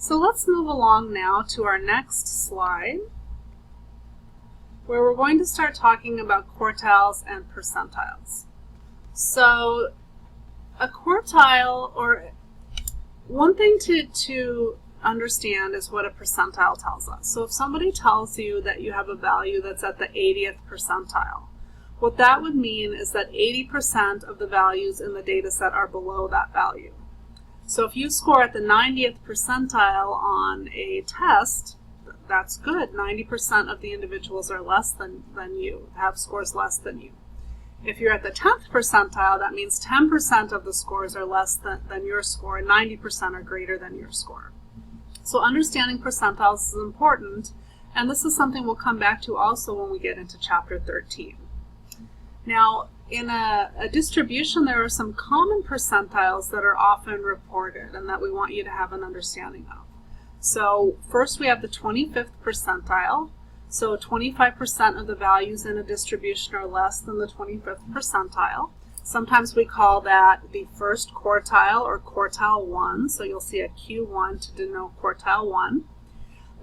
So let's move along now to our next slide, where we're going to start talking about quartiles and percentiles. So a quartile, or one thing to understand is what a percentile tells us. So if somebody tells you that you have a value that's at the 80th percentile, what that would mean is that 80% of the values in the data set are below that value. So if you score at the 90th percentile on a test, that's good. 90% of the individuals are less than you, have scores less than you. If you're at the 10th percentile, that means 10% of the scores are less than your score, and 90% are greater than your score. So understanding percentiles is important, and this is something we'll come back to also when we get into chapter 13. Now, in a distribution, there are some common percentiles that are often reported and that we want you to have an understanding of. So first we have the 25th percentile. So 25% of the values in a distribution are less than the 25th percentile. Sometimes we call that the first quartile or quartile 1. So you'll see a Q1 to denote quartile 1.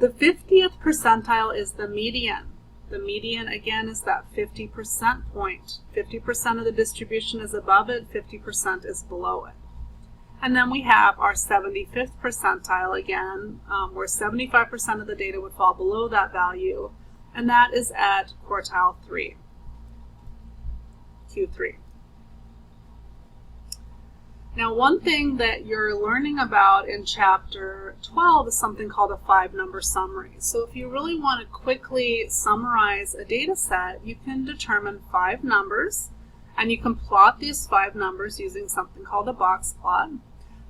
The 50th percentile is the median. The median, again, is that 50% point. 50% of the distribution is above it, 50% is below it. And then we have our 75th percentile again, where 75% of the data would fall below that value, and that is at quartile 3, Q3. Now, one thing that you're learning about in chapter 12 is something called a 5-number summary. So if you really want to quickly summarize a data set, you can determine 5 numbers, and you can plot these 5 numbers using something called a box plot.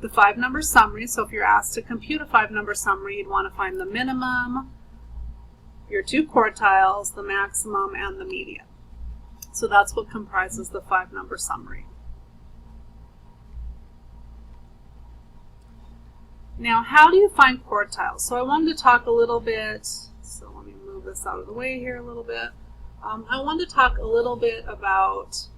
The 5-number summary, so if you're asked to compute a 5-number summary, you'd want to find the minimum, your 2 quartiles, the maximum, and the median. So that's what comprises the 5-number summary. Now, how do you find quartiles? So I wanted to talk a little bit, so let me move this out of the way here a little bit. I wanted to talk a little bit about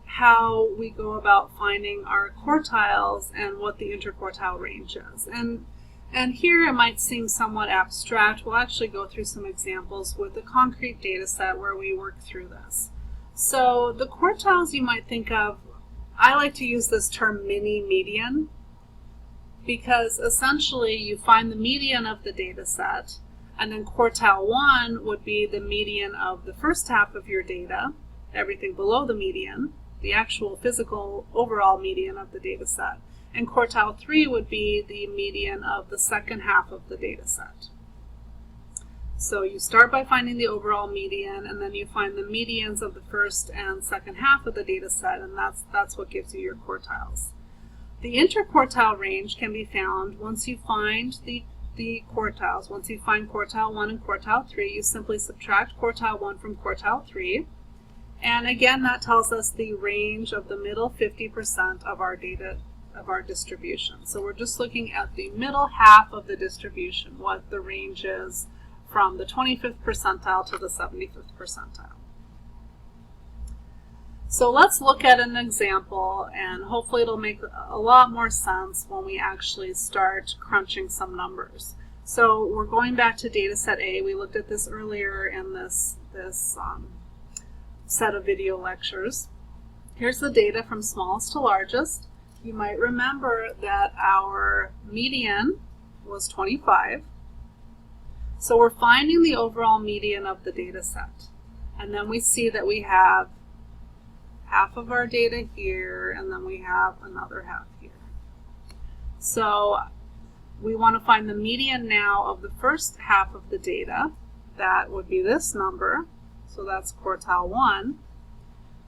how we go about finding our quartiles and what the interquartile range is. And here it might seem somewhat abstract. We'll actually go through some examples with a concrete data set where we work through this. So the quartiles you might think of, I like to use this term mini-median, because essentially you find the median of the data set, and then quartile 1 would be the median of the first half of your data, everything below the median, the actual physical overall median of the data set. And quartile 3 would be the median of the second half of the data set. So you start by finding the overall median, and then you find the medians of the first and second half of the data set, and that's what gives you your quartiles. The interquartile range can be found once you find the quartiles. Once you find quartile 1 and quartile 3, you simply subtract quartile 1 from quartile 3. And again, that tells us the range of the middle 50% of our data, of our distribution. So we're just looking at the middle half of the distribution, what the range is from the 25th percentile to the 75th percentile. So let's look at an example, and hopefully it'll make a lot more sense when we actually start crunching some numbers. So we're going back to data set A. We looked at this earlier in this set of video lectures. Here's the data from smallest to largest. You might remember that our median was 25. So we're finding the overall median of the data set. And then we see that we have half of our data here, and then we have another half here. So we want to find the median now of the first half of the data. That would be this number. So that's quartile 1.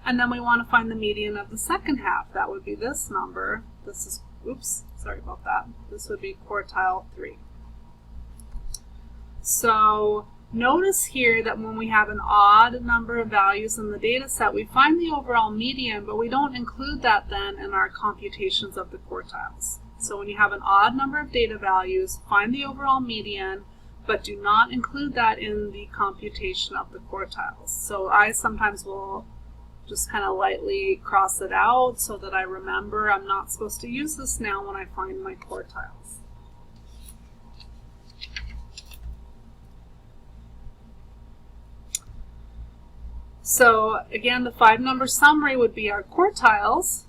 And then we want to find the median of the second half. That would be this number. This is, oops, sorry about that. This would be quartile 3. So notice here that when we have an odd number of values in the data set, we find the overall median, but we don't include that then in our computations of the quartiles. So when you have an odd number of data values, find the overall median, but do not include that in the computation of the quartiles. So I sometimes will just kind of lightly cross it out so that I remember I'm not supposed to use this now when I find my quartiles. So again, the 5-number summary would be our quartiles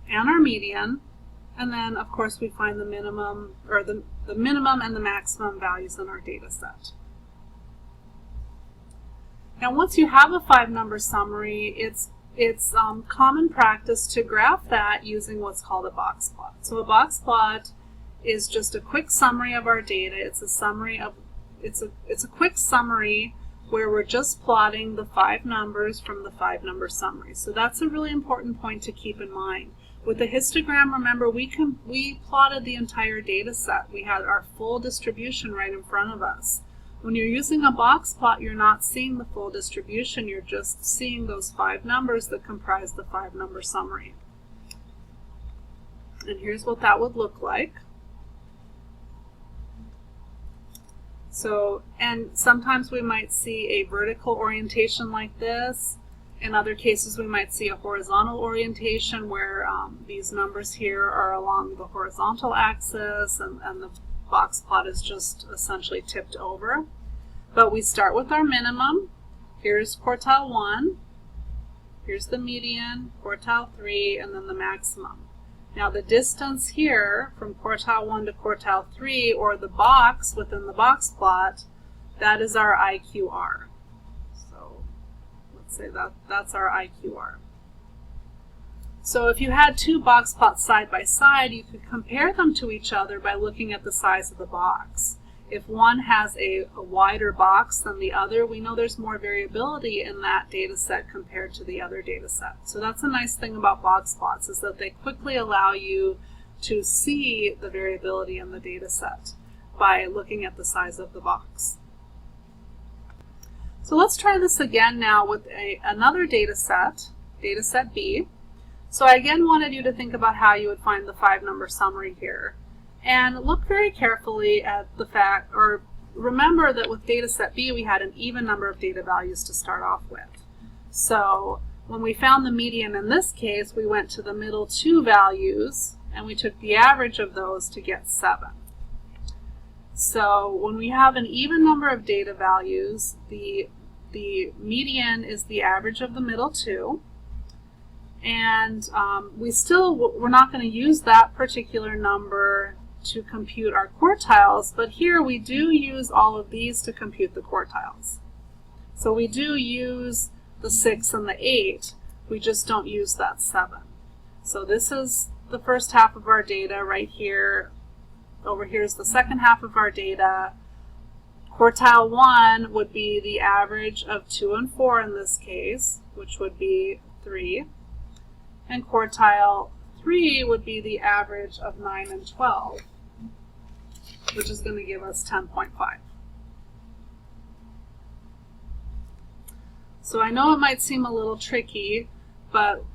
and our median, and then of course we find the minimum, or the minimum and the maximum values in our data set. Now once you have a 5-number summary, it's common practice to graph that using what's called a box plot. So a box plot is just a quick summary of our data. It's a quick summary where we're just plotting the 5 numbers from the 5-number summary. So that's a really important point to keep in mind. With the histogram, remember, we plotted the entire data set. We had our full distribution right in front of us. When you're using a box plot, you're not seeing the full distribution. You're just seeing those 5 numbers that comprise the 5-number summary. And here's what that would look like. So, and sometimes we might see a vertical orientation like this. In other cases, we might see a horizontal orientation where these numbers here are along the horizontal axis and the box plot is just essentially tipped over. But we start with our minimum. Here's quartile 1. Here's the median, quartile 3, and then the maximum. Now the distance here from quartile 1 to quartile 3, or the box within the box plot, that is our IQR. So let's say that's our IQR. So if you had 2 box plots side by side, you could compare them to each other by looking at the size of the box. If one has a wider box than the other, we know there's more variability in that data set compared to the other data set. So that's a nice thing about box plots, is that they quickly allow you to see the variability in the data set by looking at the size of the box. So let's try this again now with another data set B. So I again wanted you to think about how you would find the 5-number summary here. And look very carefully at the fact, or remember that with data set B, we had an even number of data values to start off with. So when we found the median in this case, we went to the middle 2 values, and we took the average of those to get 7. So when we have an even number of data values, the median is the average of the middle 2. And we're not going to use that particular number to compute our quartiles, but here we do use all of these to compute the quartiles. So we do use the 6 and the 8, we just don't use that 7. So this is the first half of our data right here. Over here is the second half of our data. Quartile 1 would be the average of 2 and 4 in this case, which would be 3. And quartile 3 would be the average of 9 and 12, which is going to give us 10.5. So I know it might seem a little tricky, but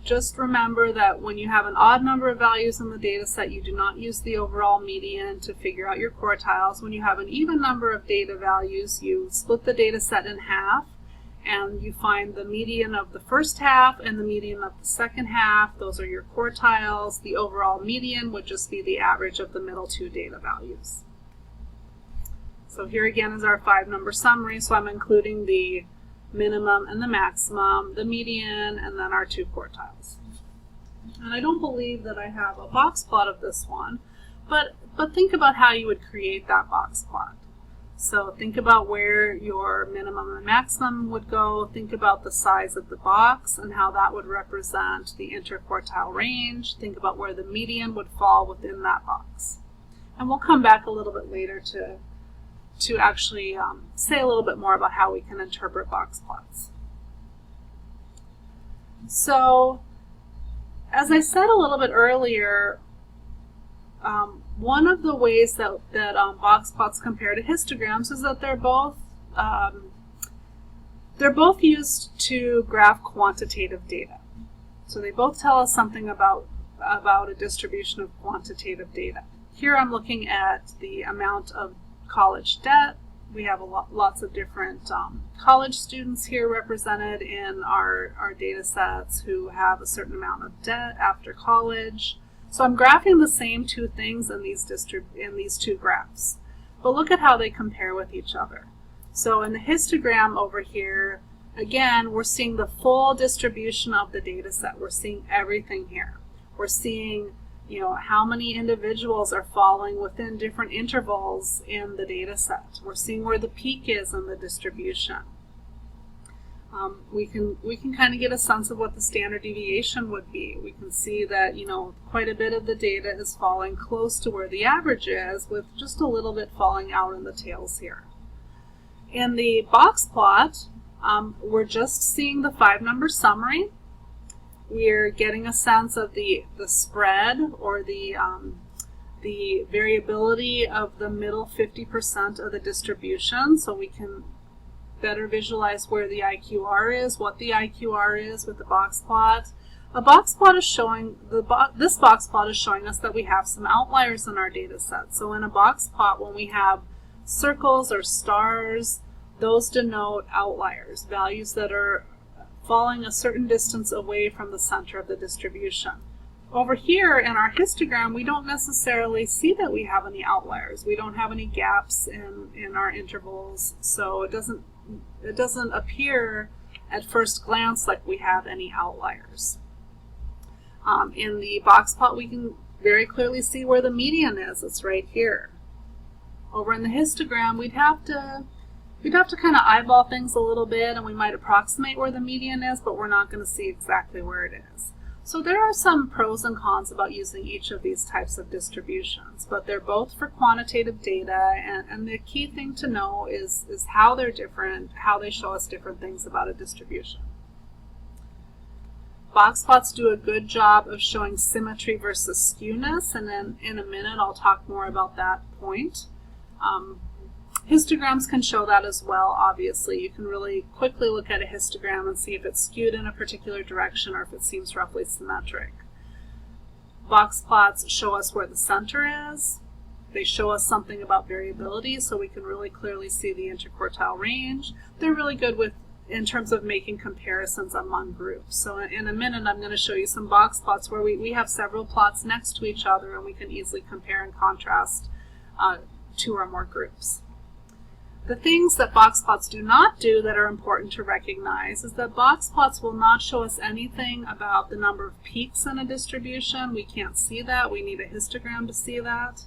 just remember that when you have an odd number of values in the data set, you do not use the overall median to figure out your quartiles. When you have an even number of data values, you split the data set in half, and you find the median of the first half and the median of the second half. Those are your quartiles. The overall median would just be the average of the middle 2 data values. So here again is our 5-number summary, so I'm including the minimum and the maximum, the median, and then our 2 quartiles. And I don't believe that I have a box plot of this one, but think about how you would create that box plot. So think about where your minimum and maximum would go. Think about the size of the box and how that would represent the interquartile range. Think about where the median would fall within that box. And we'll come back a little bit later to actually say a little bit more about how we can interpret box plots. So as I said a little bit earlier, one of the ways that box plots compare to histograms is that they're both used to graph quantitative data. So they both tell us something about a distribution of quantitative data. Here I'm looking at the amount of college debt. We have lots of different college students here represented in our data sets who have a certain amount of debt after college. So I'm graphing the same 2 things in these 2 graphs. But look at how they compare with each other. So in the histogram over here, again, we're seeing the full distribution of the data set. We're seeing everything here. We're seeing, how many individuals are falling within different intervals in the data set. We're seeing where the peak is in the distribution. We can kind of get a sense of what the standard deviation would be. We can see that, quite a bit of the data is falling close to where the average is, with just a little bit falling out in the tails here. In the box plot, we're just seeing the 5-number summary. We're getting a sense of the spread, or the variability of the middle 50% of the distribution, so we can better visualize where the IQR is, what the IQR is with the box plot. A box plot is showing, this box plot is showing us that we have some outliers in our data set. So in a box plot, when we have circles or stars, those denote outliers, values that are falling a certain distance away from the center of the distribution. Over here in our histogram, we don't necessarily see that we have any outliers. We don't have any gaps in our intervals, so it doesn't appear at first glance like we have any outliers. In the box plot, we can very clearly see where the median is. It's right here. Over in the histogram, we'd have to kind of eyeball things a little bit, and we might approximate where the median is, but we're not going to see exactly where it is. So there are some pros and cons about using each of these types of distributions, but they're both for quantitative data, and the key thing to know is how they're different, how they show us different things about a distribution. Box plots do a good job of showing symmetry versus skewness, and then in a minute I'll talk more about that point. Histograms can show that as well, obviously. You can really quickly look at a histogram and see if it's skewed in a particular direction or if it seems roughly symmetric. Box plots show us where the center is. They show us something about variability, so we can really clearly see the interquartile range. They're really good in terms of making comparisons among groups. So in a minute I'm going to show you some box plots where we have several plots next to each other, and we can easily compare and contrast 2 or more groups. The things that box plots do not do that are important to recognize is that box plots will not show us anything about the number of peaks in a distribution. We can't see that. We need a histogram to see that.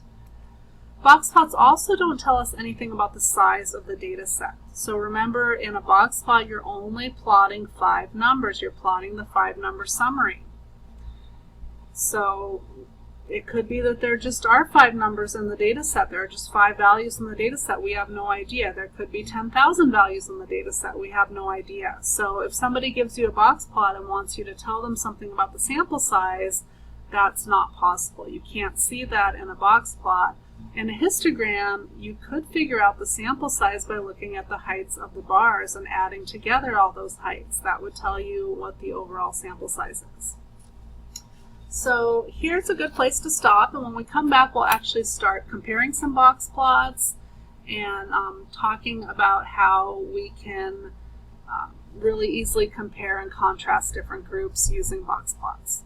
Box plots also don't tell us anything about the size of the data set. So remember, in a box plot, you're only plotting 5 numbers. You're plotting the 5-number summary. So it could be that there just are 5 numbers in the data set. There are just 5 values in the data set. We have no idea. There could be 10,000 values in the data set. We have no idea. So if somebody gives you a box plot and wants you to tell them something about the sample size, that's not possible. You can't see that in a box plot. In a histogram, you could figure out the sample size by looking at the heights of the bars and adding together all those heights. That would tell you what the overall sample size is. So here's a good place to stop, and when we come back we'll actually start comparing some box plots and talking about how we can really easily compare and contrast different groups using box plots.